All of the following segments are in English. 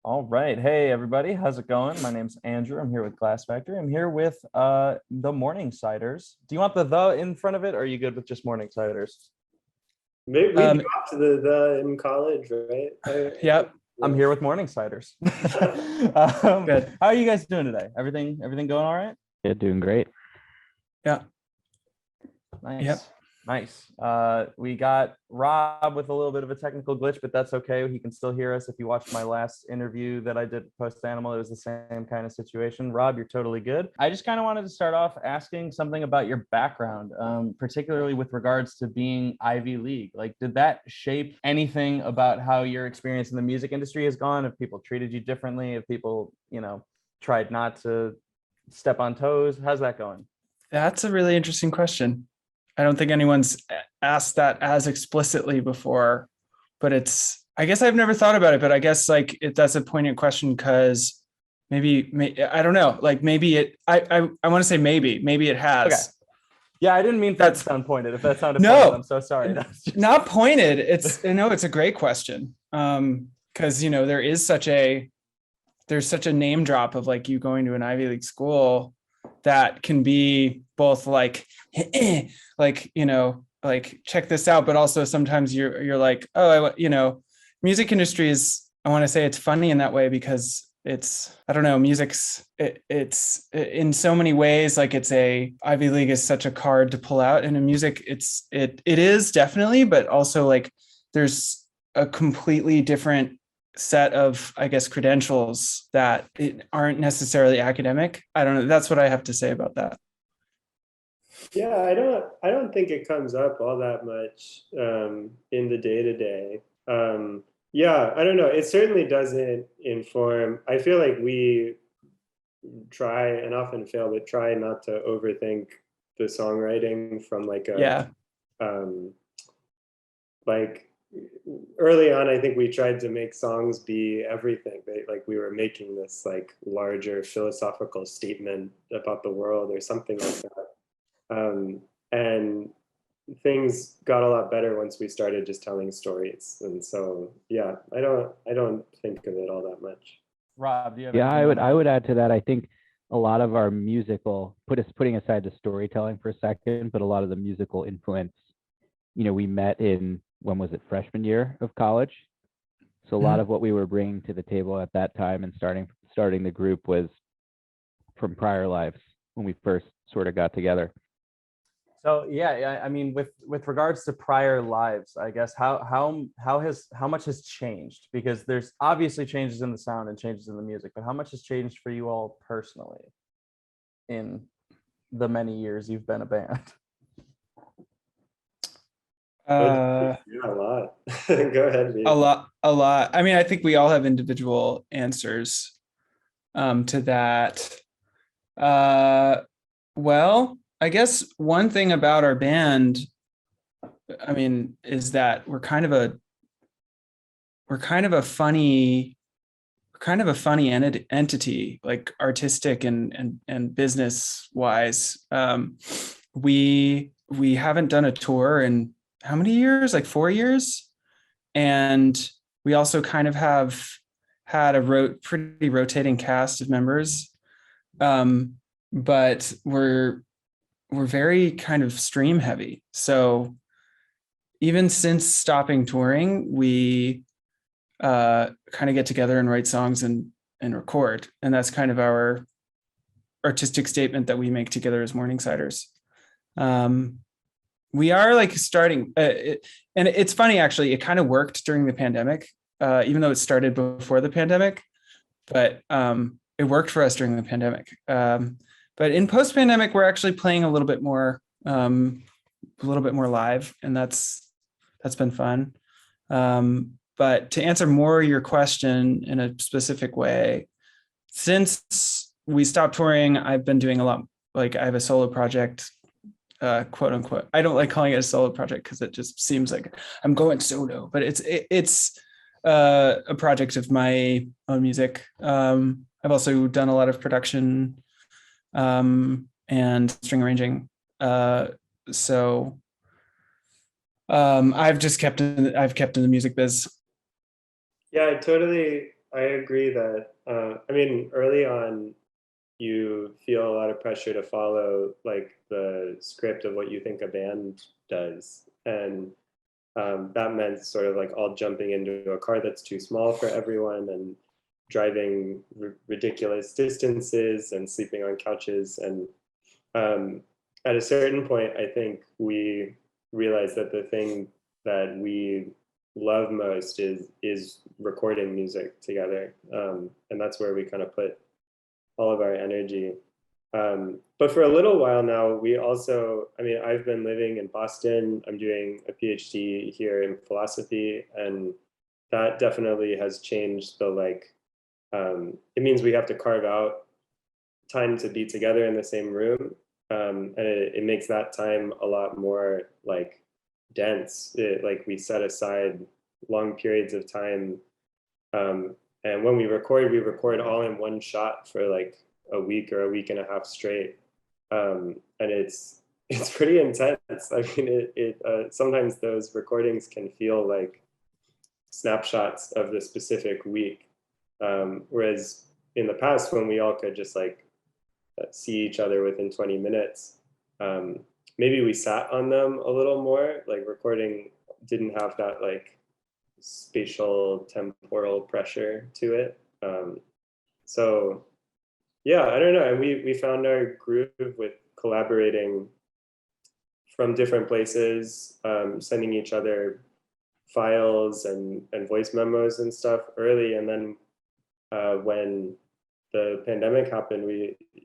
All right. Hey, everybody. How's it going? My name's Andrew. I'm here with Glass Factory. I'm here with the Morningsiders. Do you want the in front of it, or are you good with just Morningsiders? Maybe we Um, dropped the in college, right? yep, I'm here with Morningsiders. good. How are you guys doing today? Everything going all right? Yeah, doing great. Yeah, Nice. Yep. Nice. We got Rob with a little bit of a technical glitch, but that's okay. He can still hear us. If you watched my last interview that I did post Animal, it was the same kind of situation. Rob, you're totally good. I just kind of wanted to start off asking something about your background, particularly with regards to being Ivy League. Like, did that shape anything about how your experience in the music industry has gone? If people treated you differently, if people, tried not to step on toes, how's that going? that's a really interesting question. I don't think anyone's asked that as explicitly before, but I guess I've never thought about it, but I guess that's a poignant question because I don't know, like I want to say maybe it has. Okay. Yeah, I didn't mean that to sound pointed. If that sounded No, pointed, I'm so sorry. Not pointed. It's a great question. Because there's such a name drop of like you going to an Ivy League school that can be both like like check this out, but also sometimes you're like, music industry is, I want to say it's funny in that way because I don't know, it's in so many ways, like Ivy League is such a card to pull out, and in music it is definitely, but also like there's a completely different set of, I guess, credentials that aren't necessarily academic. I don't know. That's what I have to say about that. Yeah, I don't think it comes up all that much in the day-to-day. Yeah, I don't know. It certainly doesn't inform. I feel like we try and often fail, but try not to overthink the songwriting from like early on. I think we tried to make songs be everything. Like we were making this like larger philosophical statement about the world or something like that. And things got a lot better once we started just telling stories. And so, yeah, I don't think of it all that much. Rob, do you have Yeah, anything on I that? would add to that. I think a lot of our putting aside the storytelling for a second, but a lot of the musical influence, we met in, when was it, freshman year of college. So a lot of what we were bringing to the table at that time and starting the group was from prior lives when we first sort of got together. So yeah, I mean, with regards to prior lives, I guess how much has changed? Because there's obviously changes in the sound and changes in the music, but how much has changed for you all personally in the many years you've been a band? Yeah, a lot. Go ahead, Lee. A lot. I mean, I think we all have individual answers to that. Well, I guess one thing about our band, I mean, is that we're kind of a funny entity, like artistic and business wise. We haven't done a tour in how many years? Like 4 years. And we also kind of have had a pretty rotating cast of members. But we're very kind of stream heavy. So even since stopping touring, we kind of get together and write songs and record. And that's kind of our artistic statement that we make together as Morningsiders. We are like starting, and it's funny, actually, it kind of worked during the pandemic, even though it started before the pandemic, but it worked for us during the pandemic. But in post-pandemic, we're actually playing a little bit more live, and that's been fun. But to answer more your question in a specific way, since we stopped touring, I've been doing a lot. Like I have a solo project, quote unquote. I don't like calling it a solo project because it just seems like I'm going solo, but it's a project of my own music. I've also done a lot of production and string arranging. So I've kept in the music biz. Yeah, I totally I agree that, I mean, early on, you feel a lot of pressure to follow like the script of what you think a band does. And that meant sort of like all jumping into a car that's too small for everyone and driving ridiculous distances and sleeping on couches. And at a certain point, I think we realized that the thing that we love most is recording music together, and that's where we kind of put all of our energy. But for a little while now, we also, I mean, I've been living in Boston. I'm doing a PhD here in philosophy, and that definitely has changed the like, it means we have to carve out time to be together in the same room. And it makes that time a lot more like dense. Like we set aside long periods of time. And when we record all in one shot for like a week or a week and a half straight. And it's pretty intense. I mean, sometimes those recordings can feel like snapshots of the specific week. Whereas in the past, when we all could just like see each other within 20 minutes, maybe we sat on them a little more. Like recording didn't have that like spatial temporal pressure to it. So yeah, I don't know. And we found our groove with collaborating from different places, sending each other files and voice memos and stuff early. And then when the pandemic happened,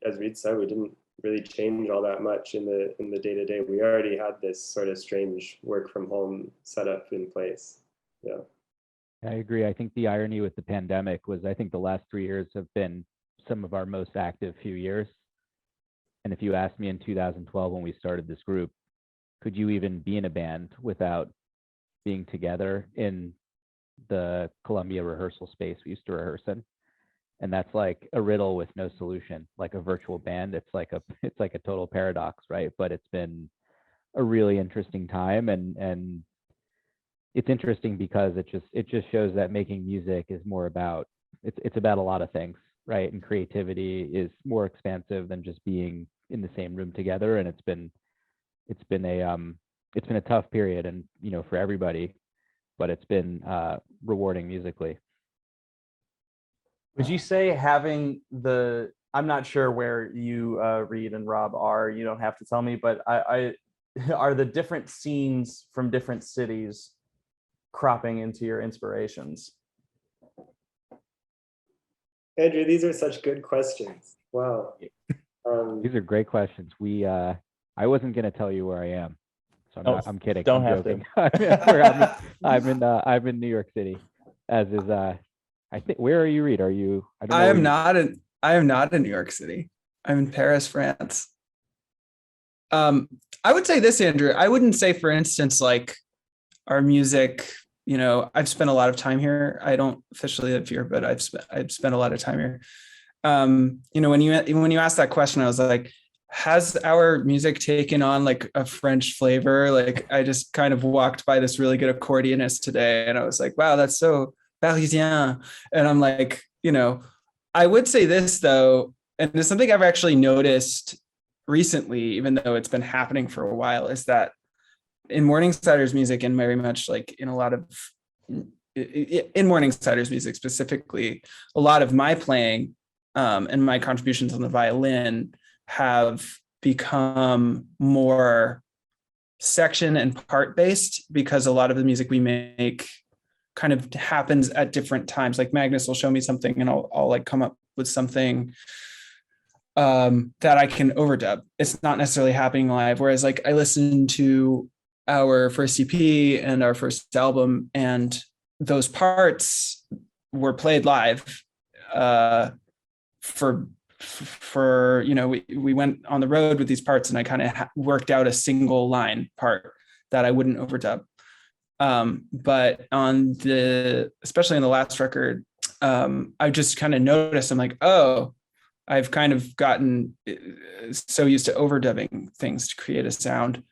as Reed said, we didn't really change all that much in the day-to-day. We already had this sort of strange work from home setup in place. Yeah. I agree. I think the irony with the pandemic was I think the last 3 years have been some of our most active few years. And if you asked me in 2012 when we started this group, could you even be in a band without being together in the Columbia rehearsal space we used to rehearse in? And that's like a riddle with no solution. Like a virtual band, it's like a total paradox, right? But it's been a really interesting time, and it's interesting because it just shows that making music is more about it's about a lot of things, right? And creativity is more expansive than just being in the same room together. And it's been a tough period, and for everybody, but it's been rewarding musically. Would you say having I'm not sure where you, Reed and Rob, are, you don't have to tell me, but I are the different scenes from different cities cropping into your inspirations? Andrew, these are such good questions. Wow. These are great questions. I wasn't going to tell you where I am, so I'm kidding. Don't I'm have joking. to. I'm in New York City, as is I think. Where are you, Reed? Are you? I am not in New York City. I'm in Paris, France. I would say this, Andrew. I wouldn't say, for instance, like our music. I've spent a lot of time here. I don't officially live here, but I've spent a lot of time here. When you asked that question, I was like, has our music taken on like a French flavor? Like I just kind of walked by this really good accordionist today, and I was like, wow, that's so Parisien. And I'm like, I would say this though, and it's something I've actually noticed recently, even though it's been happening for a while, is that in Morningsiders music, and very much like in Morningsiders music specifically, a lot of my playing and my contributions on the violin have become more section and part based, because a lot of the music we make kind of happens at different times. Like Magnus will show me something and I'll like come up with something that I can overdub. It's not necessarily happening live. Whereas like I listen to our first EP and our first album, and those parts were played live we went on the road with these parts, and I kind of worked out a single line part that I wouldn't overdub. But especially on the last record, I just kind of noticed, I'm like, oh, I've kind of gotten so used to overdubbing things to create a sound.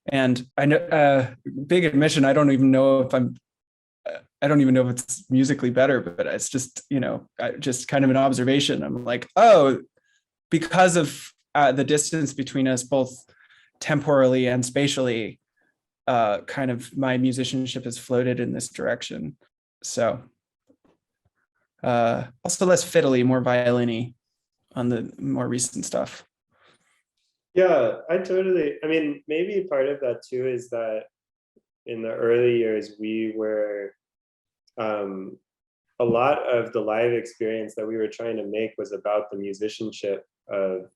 And I know, big admission, I don't even know if I'm I don't even know if it's musically better, but it's just, just kind of an observation. I'm like, oh, because of the distance between us, both temporally and spatially, kind of my musicianship has floated in this direction. So also less fiddly, more violin-y on the more recent stuff. Yeah, I mean, maybe part of that too is that in the early years, we were, a lot of the live experience that we were trying to make was about the musicianship of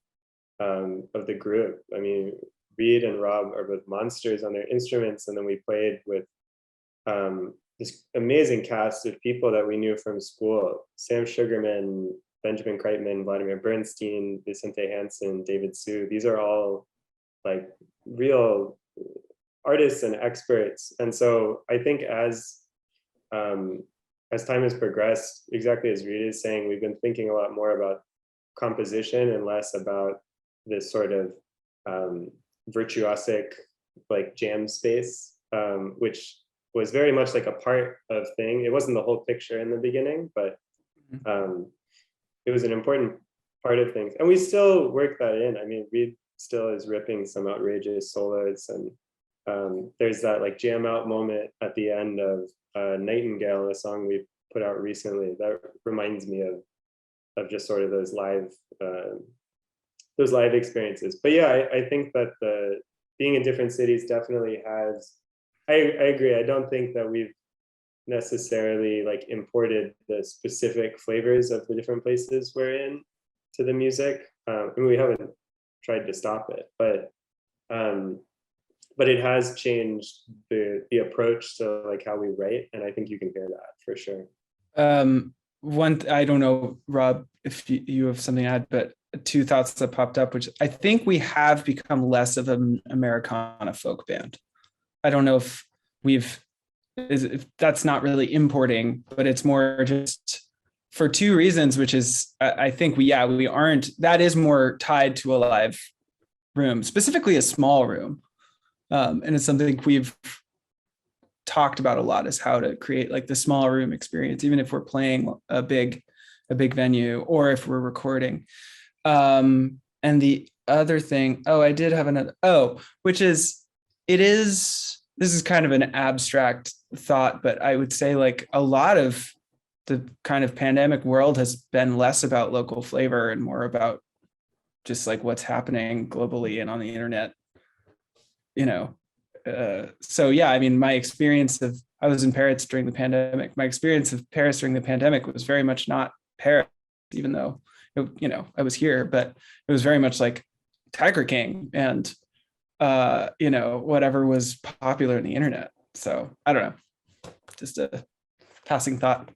the group. I mean, Reed and Rob are both monsters on their instruments, and then we played with this amazing cast of people that we knew from school: Sam Sugarman, Benjamin Kreitman, Vladimir Bernstein, Vicente Hansen, David Sue. These are all like real artists and experts. And so I think as time has progressed, exactly as Reed is saying, we've been thinking a lot more about composition and less about this sort of virtuosic like jam space, which was very much like a part of thing. It wasn't the whole picture in the beginning, but it was an important part of things. And we still work that in. I mean, Reed still is ripping some outrageous solos, and there's that like jam out moment at the end of Nightingale, a song we put out recently, that reminds me of just sort of those live experiences. But yeah, I think that the being in different cities definitely has, I agree. I don't think that we've necessarily like imported the specific flavors of the different places we're in to the music. I mean, we haven't tried to stop it, but it has changed the approach to like how we write, and I think you can hear that for sure. I don't know, Rob, if you have something to add, but two thoughts that popped up, which I think we have become less of an Americana folk band. I don't know if if that's not really importing, but it's more just for two reasons, which is I think we aren't, that is more tied to a live room, specifically a small room. And it's something we've talked about a lot, is how to create like the small room experience, even if we're playing a big venue or if we're recording. And the other thing, I did have another, which is, this is kind of an abstract thought, but I would say like a lot of the kind of pandemic world has been less about local flavor and more about just like what's happening globally and on the internet, so yeah, I mean, I was in Paris during the pandemic. My experience of Paris during the pandemic was very much not Paris, even though, I was here, but it was very much like Tiger King and, whatever was popular on the internet. So I don't know, just a passing thought.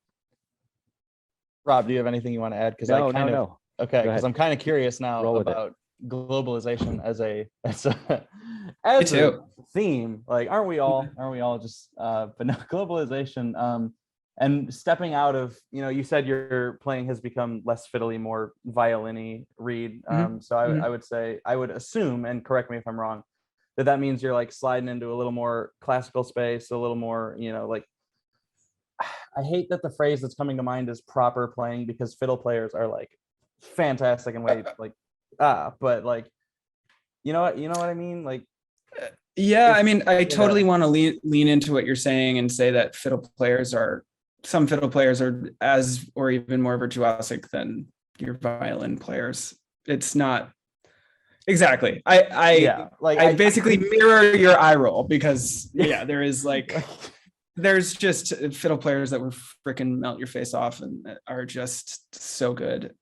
Rob, do you have anything you want to add? Because No. Okay, because I'm kind of curious now about globalization as a theme. Like, aren't we all just but no, globalization and stepping out of, you said your playing has become less fiddly, more violin-y, Reed. So I would say, I would assume, and correct me if I'm wrong, that means you're like sliding into a little more classical space, a little more, like, I hate that the phrase that's coming to mind is proper playing, because fiddle players are like fantastic in ways like but like, you know what I mean, like, yeah, I mean, I totally want to lean into what you're saying and say that some fiddle players are as or even more virtuosic than your violin players. It's not exactly. I basically mirror your eye roll, because there is like there's just fiddle players that will freaking melt your face off and are just so good.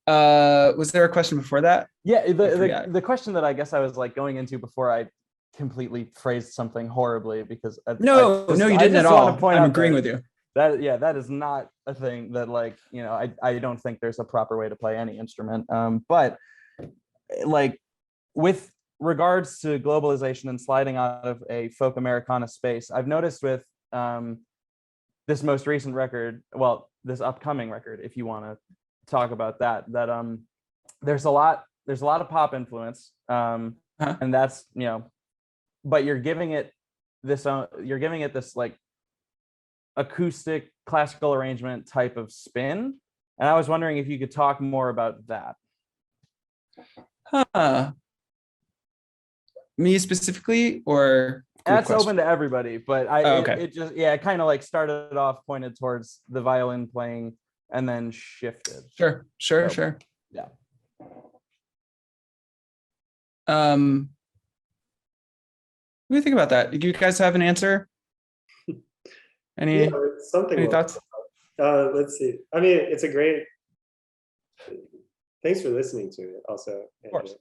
Was there a question before that? Yeah, the question that I guess I was like going into before I completely phrased something horribly, because you didn't at all. I'm agreeing with you. That is not a thing that, like, I don't think there's a proper way to play any instrument. But like, with regards to globalization and sliding out of a folk Americana space, I've noticed with this most recent record, well, this upcoming record, if you want to talk about that there's a lot of pop influence, and that's, but you're giving it this like acoustic classical arrangement type of spin. And I was wondering if you could talk more about that. Me specifically, or That's open to everybody, but okay. it just, yeah, it kind of like started off pointed towards the violin playing and then shifted. Sure. Yeah. What do you think about that? Do you guys have an answer? Any something. Any thoughts? Let's see. I mean, it's a great. Thanks for listening to it. Also, of course.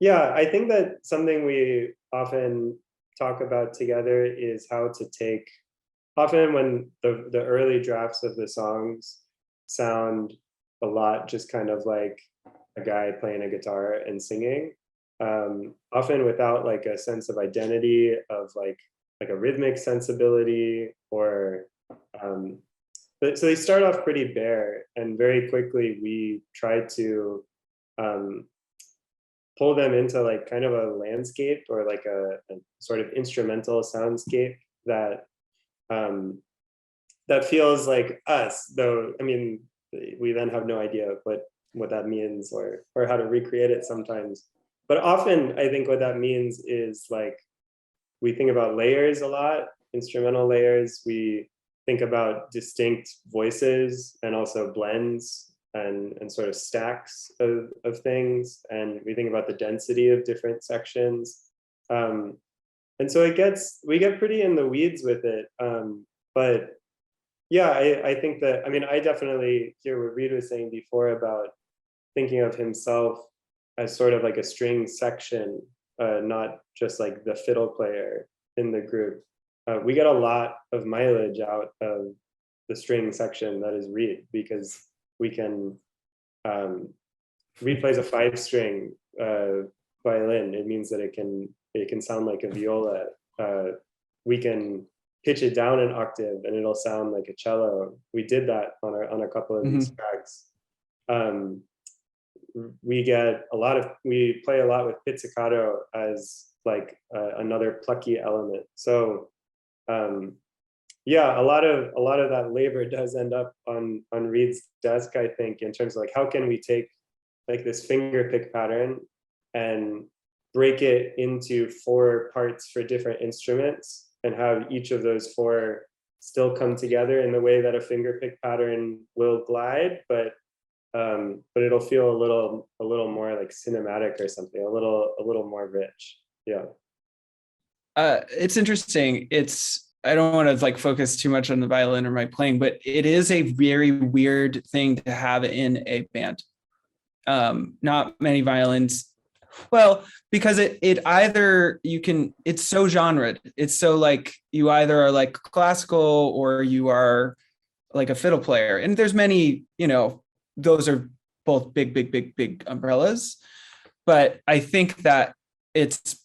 Yeah, I think that something we often talk about together is how to take. Often, when the early drafts of the songs sound a lot just kind of like a guy playing a guitar and singing, often without like a sense of identity of like a rhythmic sensibility or but so they start off pretty bare, and very quickly we try to pull them into like kind of a landscape or like a sort of instrumental soundscape that that feels like us, though. I mean, we then have no idea what that means or how to recreate it sometimes. But often I think what that means is like we think about layers a lot, instrumental layers. We think about distinct voices and also blends and sort of stacks of things. And we think about the density of different sections. And so we get pretty in the weeds with it. But yeah, I think that, I mean, I definitely hear what Reed was saying before about thinking of himself as sort of like a string section, not just like the fiddle player in the group. We get a lot of mileage out of the string section that is Reed, because we can, Reed plays a 5-string violin. It means that it can sound like a viola. We can pitch it down an octave and it'll sound like a cello. We did that on a couple of these tracks. We play a lot with pizzicato as like another plucky element. So yeah, a lot of that labor does end up on Reed's desk, I think, in terms of like how can we take like this finger pick pattern and break it into 4 parts for different instruments and have each of those 4 still come together in the way that a finger pick pattern will glide, but it'll feel a little more like cinematic or something, a little more rich. Yeah. It's interesting. I don't want to like focus too much on the violin or my playing, but it is a very weird thing to have in a band. Not many violins. Well, because it either it's so genred. It's so like you either are like classical or you are like a fiddle player. And there's many, those are both big umbrellas. But I think that it's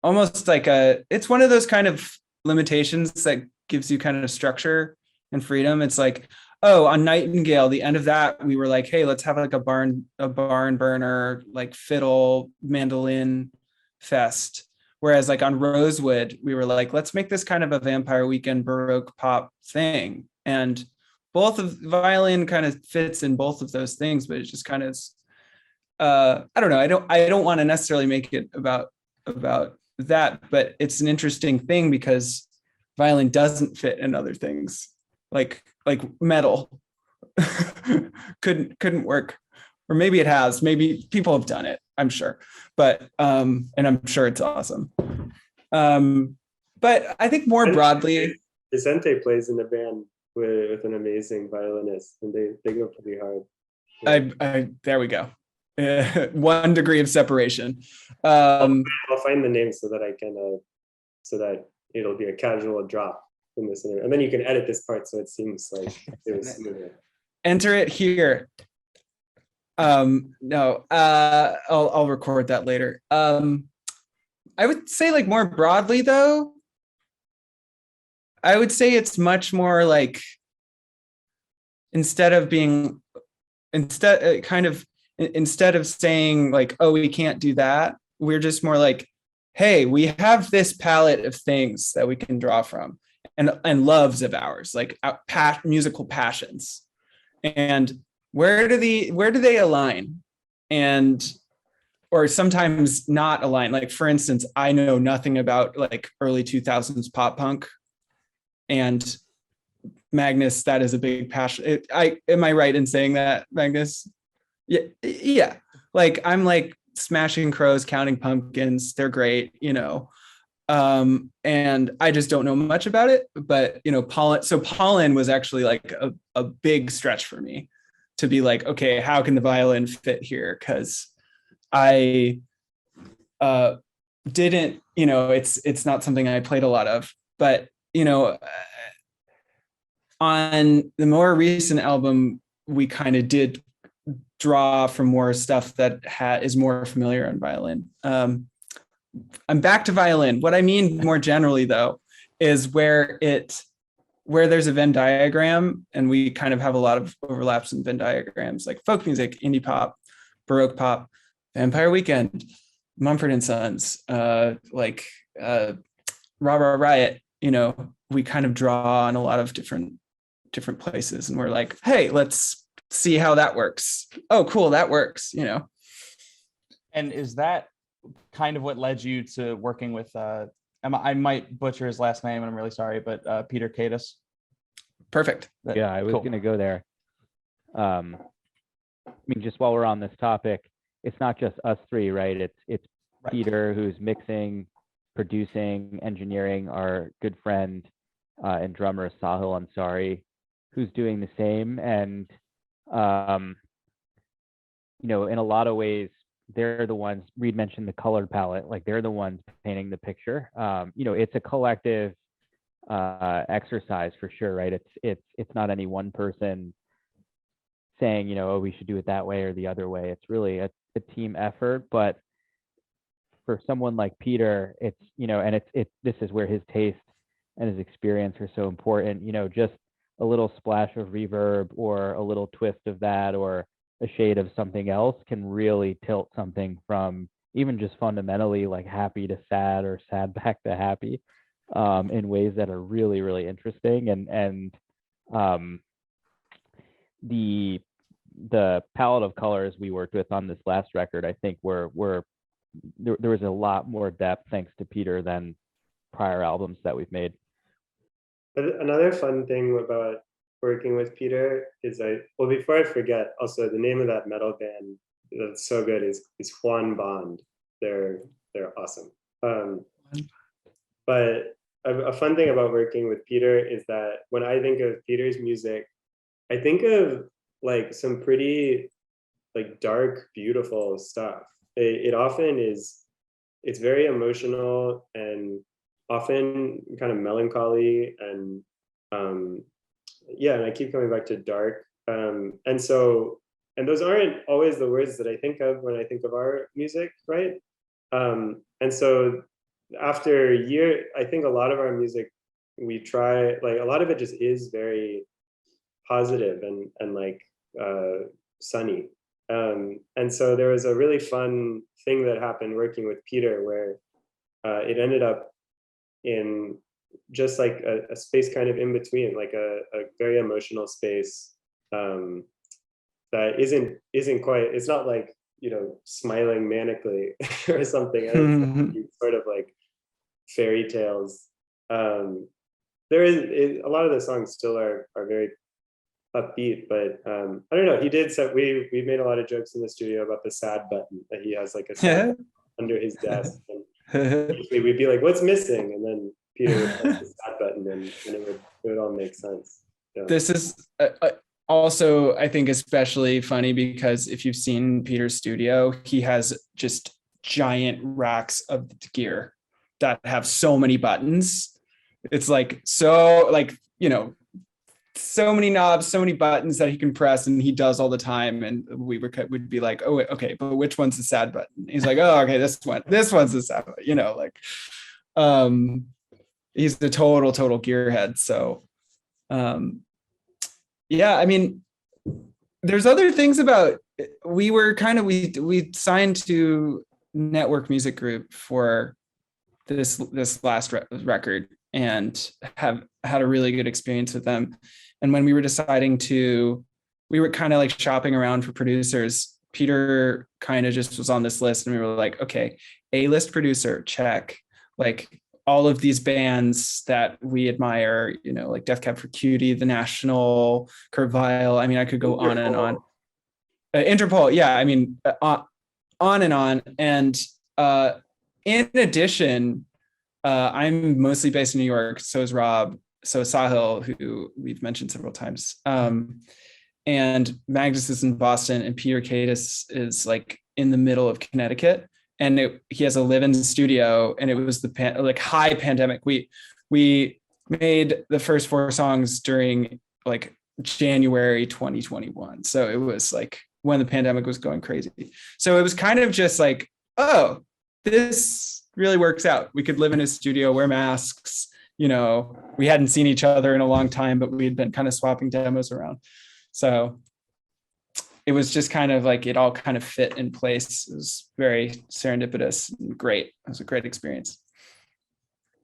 almost like it's one of those kind of limitations that gives you kind of structure and freedom. It's like, oh, on Nightingale, the end of that, we were like, hey, let's have like a barn burner, like fiddle, mandolin fest. Whereas like on Rosewood, we were like, let's make this kind of a Vampire Weekend Baroque pop thing. And both of violin kind of fits in both of those things, but it just kind of, I don't know. I don't want to necessarily make it about that, but it's an interesting thing because violin doesn't fit in other things like metal couldn't work, or maybe it has, maybe people have done it, I'm sure, but and I'm sure it's awesome. But I think more broadly, Vicente plays in a band with an amazing violinist, and they go pretty hard. Yeah. I there we go. 1 degree of separation. I'll find the name so that I can so that it'll be a casual drop in this interview, and then you can edit this part so it seems like it was smoother. Enter it here. No, I'll record that later. I would say like more broadly though, I would say it's much more like instead of saying like, oh, we can't do that, we're just more like, hey, we have this palette of things that we can draw from. and loves of ours, like musical passions. And where do they align? And or sometimes not align. Like, for instance, I know nothing about like early 2000s pop punk, and Magnus, that is a big passion. Am I right in saying that, Magnus? Yeah. Like, I'm like Smashing Crows, Counting Pumpkins. They're great, and I just don't know much about it. But Pollen was actually like a big stretch for me to be like, okay, how can the violin fit here? Because I didn't, it's not something I played a lot of. But on the more recent album, we kind of did draw from more stuff that is more familiar on violin. I'm back to violin. What I mean more generally, though, is where there's a Venn diagram, and we kind of have a lot of overlaps in Venn diagrams, like folk music, indie pop, Baroque pop, Vampire Weekend, Mumford & Sons, Raw Raw Riot. We kind of draw on a lot of different places, and we're like, hey, let's see how that works. Oh, cool, that works. And is that kind of what led you to working with I might butcher his last name and I'm really sorry, but Peter Cadis? Perfect. Yeah, I was Cool. going to go there. I mean, just while we're on this topic, it's not just us three, right? It's Right. Peter, who's mixing, producing, engineering, our good friend and drummer Sahil Ansari, who's doing the same. And in a lot of ways, they're the ones. Reed mentioned the color palette, like they're the ones painting the picture. It's a collective exercise for sure, right? It's not any one person saying, oh, we should do it that way or the other way. It's really a team effort. But for someone like Peter, it's and this is where his taste and his experience are so important. Just a little splash of reverb or a little twist of that or a shade of something else can really tilt something from even just fundamentally like happy to sad or sad back to happy in ways that are really, really interesting. And the palette of colors we worked with on this last record, I think there was a lot more depth thanks to Peter than prior albums that we've made. But another fun thing about working with Peter is before I forget, also the name of that metal band that's so good is Juan Bond. They're awesome. But a fun thing about working with Peter is that when I think of Peter's music, I think of like some pretty like dark, beautiful stuff. It often is, it's very emotional and often kind of melancholy and and I keep coming back to dark. And those aren't always the words that I think of when I think of our music, right? And so after a year, I think a lot of our music, we try, like a lot of it just is very positive and like sunny. And so there was a really fun thing that happened working with Peter where it ended up in just like a space kind of in between, like a very emotional space that isn't quite, it's not like, smiling manically or something. It's sort of like fairy tales. There is a lot of the songs still are very upbeat, but I don't know. He did say we made a lot of jokes in the studio about the sad button, that he has like a sad button under his desk, and usually we'd be like, "What's missing?" And then Peter would press the sad button, and it would all make sense. Yeah. This is also, I think, especially funny because if you've seen Peter's studio, he has just giant racks of gear that have so many buttons. It's like so many knobs, so many buttons that he can press, and he does all the time. And we would be like, "Oh, okay, but which one's the sad button?" He's like, "Oh, okay, this one's the sad button." He's the total gearhead. So, I mean, there's other things about. We signed to Network Music Group for this last record, and have had a really good experience with them. And when we were deciding we were kind of like shopping around for producers, Peter kind of just was on this list, and we were like, okay, A-list producer, check. Like all of these bands that we admire, like Death Cab for Cutie, The National, Kurt Weill. I mean, I could go on and on. Interpol, yeah. I mean, on and on. And in addition, I'm mostly based in New York. So is Rob. So is Sahil, who we've mentioned several times. And Magnus is in Boston, and Peter Cadis is like in the middle of Connecticut. And he has a live-in studio, and it was the high pandemic. We made the first 4 songs during like January 2021. So it was like when the pandemic was going crazy. So it was kind of just like, oh, this really works out. We could live in his studio, wear masks. We hadn't seen each other in a long time, but we had been kind of swapping demos around. So it was just kind of like it all kind of fit in place. It was very serendipitous and great. It was a great experience.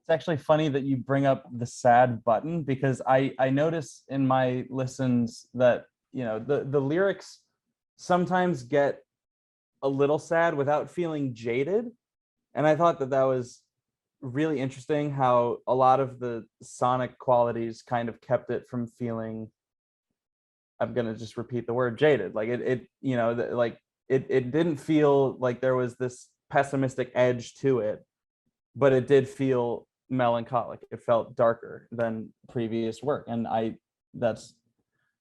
It's actually funny that you bring up the sad button, because I notice in my listens that, the lyrics sometimes get a little sad without feeling jaded. And I thought that was really interesting, how a lot of the sonic qualities kind of kept it from feeling, I'm going to just repeat the word, jaded. Like it didn't feel like there was this pessimistic edge to it, but it did feel melancholic. It felt darker than previous work. And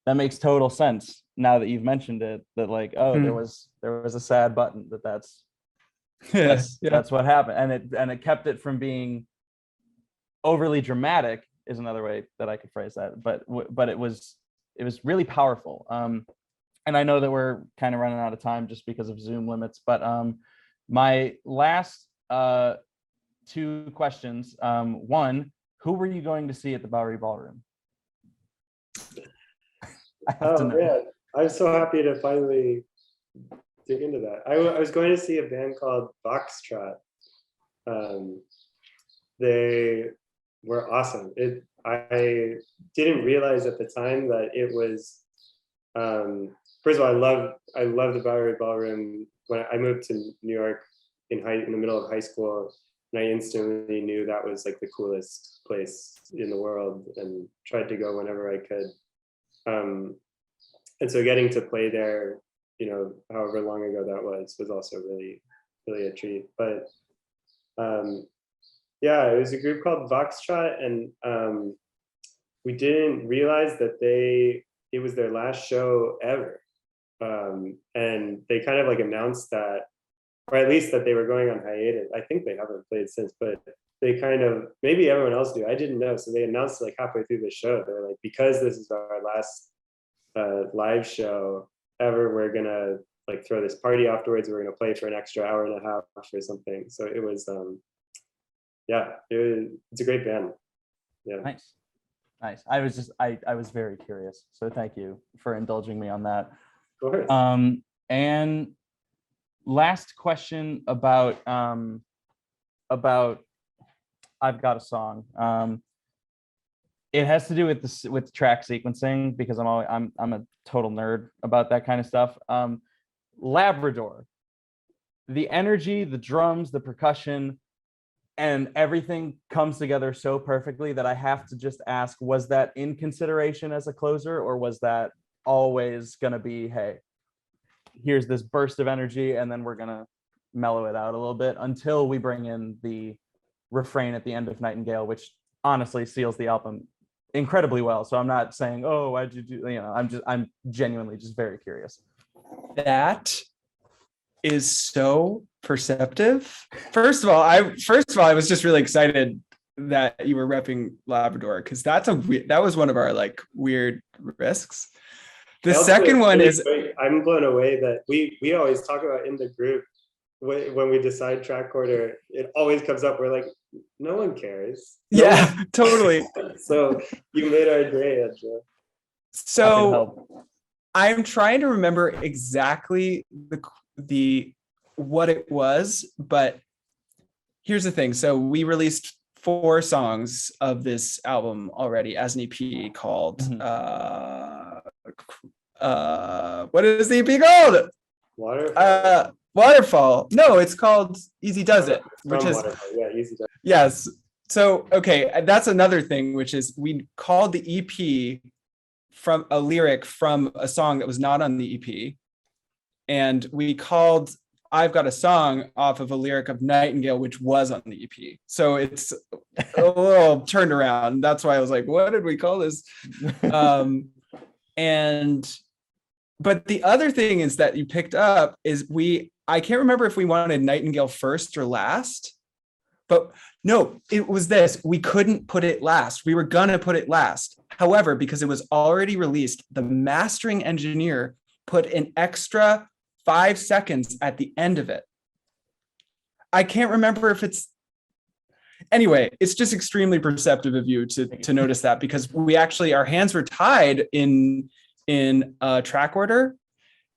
that makes total sense now that you've mentioned it, that like, oh, there was a sad button, that's what happened. And it kept it from being overly dramatic, is another way that I could phrase that. But it was really powerful. And I know that we're kind of running out of time just because of Zoom limits, but my last 2 questions. One, who were you going to see at the Bowery Ballroom? I have to know. Yeah, I'm so happy to finally dig into that. I was going to see a band called Foxtrot. They were awesome. I didn't realize at the time that it was. First of all, I love the Bowery Ballroom. When I moved to New York in the middle of high school, and I instantly knew that was like the coolest place in the world, and tried to go whenever I could. And so getting to play there, however long ago that was also really, really a treat. But yeah, it was a group called Foxtrot, and we didn't realize that it was their last show ever. And they kind of like announced that, or at least that they were going on hiatus. I think they haven't played since, but they kind of, maybe everyone else knew, I didn't know. So they announced like halfway through the show, they're like, because this is our last live show ever, we're gonna like throw this party afterwards. We're gonna play for an extra hour and a half or something. So it was, it's a great band. Yeah. Nice. I was very curious. So thank you for indulging me on that. Of course. And last question about I've Got a Song. It has to do with track sequencing, because I'm a total nerd about that kind of stuff. Labrador, the energy, the drums, the percussion, and everything comes together so perfectly that I have to just ask, was that in consideration as a closer, or was that always gonna be, hey, here's this burst of energy and then we're gonna mellow it out a little bit until we bring in the refrain at the end of Nightingale, which honestly seals the album incredibly well. So I'm not saying, oh, why'd you do, I'm genuinely just very curious. That is so perceptive. First of all, I was just really excited that you were repping Labrador, because that was one of our like weird risks. The second one is, I'm blown away that we always talk about in the group when we decide track order, it always comes up. We're like, no one cares. Yeah, totally. So you made our day, Andrew. So I'm trying to remember exactly the what it was, but here's the thing. So we released 4 songs of this album already as an EP called what is the EP called? Waterfall. No, it's called Easy Does It, which is Waterfall. Yeah, Easy Does It. Yes. So okay, that's another thing, which is we called the EP from a lyric from a song that was not on the EP, and we called I've Got a Song off of a lyric of Nightingale, which was on the EP. So it's a little turned around. That's why I was like, what did we call this? But the other thing is that you picked up is I can't remember if we wanted Nightingale first or last, but no, it was this. We couldn't put it last. We were gonna put it last. However, because it was already released, the mastering engineer put an extra 5 seconds at the end of it. I can't remember if it's, anyway, it's just extremely perceptive of you to notice that, because we actually, our hands were tied in track order,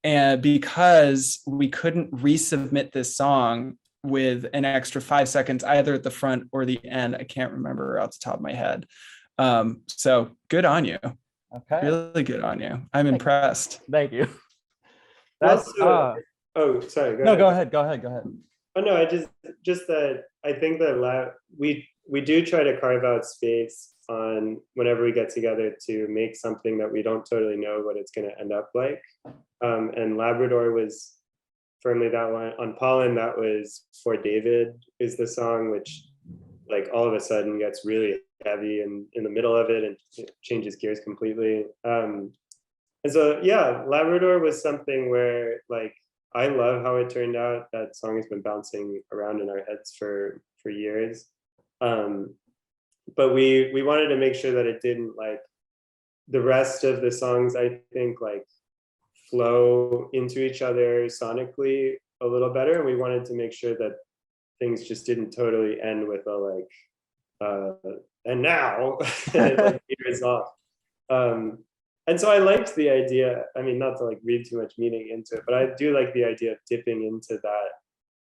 and because we couldn't resubmit this song with an extra 5 seconds either at the front or the end. I can't remember off the top of my head. So good on you. Okay. Really good on you. I'm impressed. Thank you. That's That's oh, sorry. Go ahead. Go ahead. Oh no, I just that I think that we do try to carve out space on whenever we get together to make something that we don't totally know what it's going to end up like. And Labrador was firmly that one. On Pollen, that was For David is the song, which like all of a sudden gets really heavy and in the middle of it and changes gears completely. And so, yeah, Labrador was something where like, I love how it turned out. That song has been bouncing around in our heads for years. But we wanted to make sure that it didn't like the rest of the songs, I think, like flow into each other sonically a little better. And we wanted to make sure that things just didn't totally end with a like, and now, like years off. And so I liked the idea, I mean, not to like read too much meaning into it, but I do like the idea of dipping into that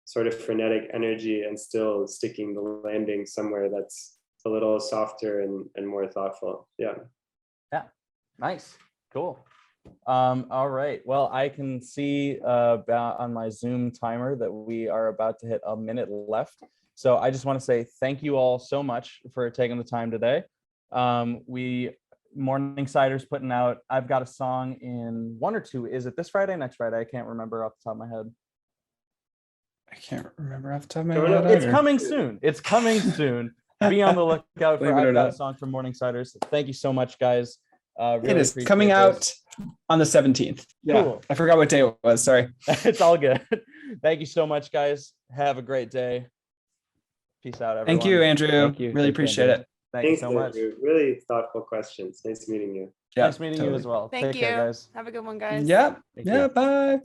sort of frenetic energy and still sticking the landing somewhere that's a little softer and more thoughtful. Yeah. Yeah. Nice. Cool. All right. Well, I can see about on my Zoom timer that we are about to hit a minute left. So I just want to say thank you all so much for taking the time today. Morningsiders putting out I've Got a Song in 1 or 2. Is it this Friday, next Friday? I can't remember off the top of my head. I can't remember off the top of my head. It's coming soon. It's coming soon. Be on the lookout for I've Got a Song from Morningsiders. Thank you so much, guys. Really it is coming out on the 17th. Yeah, cool. I forgot what day it was. Sorry. It's all good. Thank you so much, guys. Have a great day. Peace out, everyone. Thank you, Andrew. Thank you. Really appreciate it. Thanks you so much. Andrew. Really thoughtful questions. Nice meeting you. Nice meeting you as well. Thank Take you. care, guys. Have a good one, guys. Yeah. Thank Yeah. you. Bye.